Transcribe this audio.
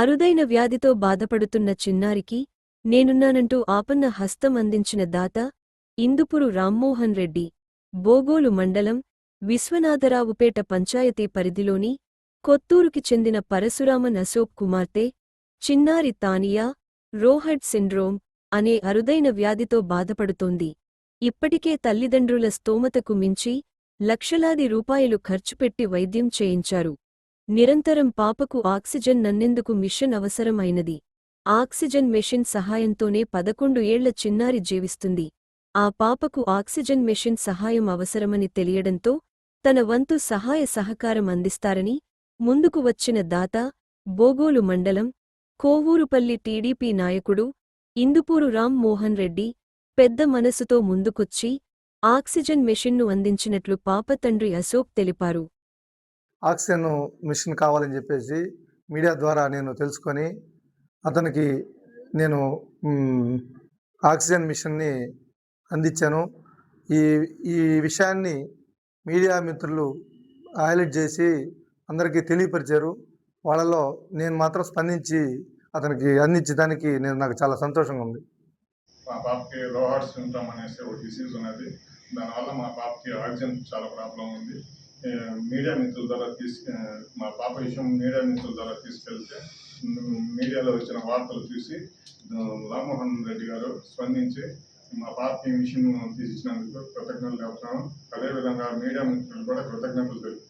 అరుదైన వ్యాధితో బాధపడుతున్న చిన్నారికి నేనున్నానంటూ ఆపన్న హస్తం అందించిన దాత ఇందుపురు రామ్మోహన్ రెడ్డి. బోగోలు మండలం విశ్వనాథరావుపేట పంచాయతీ పరిధిలోని కొత్తూరుకి చెందిన పరశురామన్ అశోక్ కుమార్తె చిన్నారి తానియా రోహడ్ సిండ్రోమ్ అనే అరుదైన వ్యాధితో బాధపడుతోంది. ఇప్పటికే తల్లిదండ్రుల స్తోమతకు మించి లక్షలాది రూపాయలు ఖర్చుపెట్టి వైద్యం చేయించారు. నిరంతరం పాపకు ఆక్సిజన్ నందెందుకు మిషన్ అవసరం అయినది. ఆక్సిజన్ మెషిన్ సహాయంతోనే 11 ఏళ్ల చిన్నారి జీవిస్తుంది. ఆ పాపకు ఆక్సిజన్ మెషిన్ సహాయం అవసరమని తెలియడంతో తన వంతు సహాయ సహకారం అందిస్తారని ముందుకు వచ్చిన దాత బోగోలు మండలం కోవూరుపల్లి టీడీపీ నాయకుడు ఇందుపూరు రామ్ మోహన్ రెడ్డి పెద్ద మనసుతో ముందుకొచ్చి ఆక్సిజన్ మెషిన్ను అందించినట్లు పాప తండ్రి అశోక్ తెలిపారు. ఆక్సిజన్ మిషన్ కావాలని చెప్పేసి మీడియా ద్వారా నేను తెలుసుకొని అతనికి నేను ఆక్సిజన్ మిషన్ని అందించాను. ఈ ఈ విషయాన్ని మీడియా మిత్రులు హైలైట్ చేసి అందరికీ తెలియపరిచారు. వాళ్ళలో నేను మాత్రం స్పందించి అతనికి అందించడానికి నాకు చాలా సంతోషంగా ఉంది. మా పాపకి రోహాడ్ సిండ్రోమ్ అనేసి ఒక డిసీజ్ ఉన్నది. దానివల్ల మా పాపకి ఆక్సిజన్ చాలా ప్రాబ్లం ఉంది. మీడియా మిత్రుల ద్వారా మా పాప విషయం మీడియా మిత్రుల ద్వారా తీసుకెళ్తే మీడియాలో వచ్చిన వార్తలు చూసి రామ్మోహన్ రెడ్డి గారు స్పందించి మా పాపకి మిషన్ తీసిచ్చినందుకు కృతజ్ఞతలు చెప్తున్నాను. అదేవిధంగా మీడియా మిత్రులు కూడా కృతజ్ఞతలు తెలుపుతున్నాను.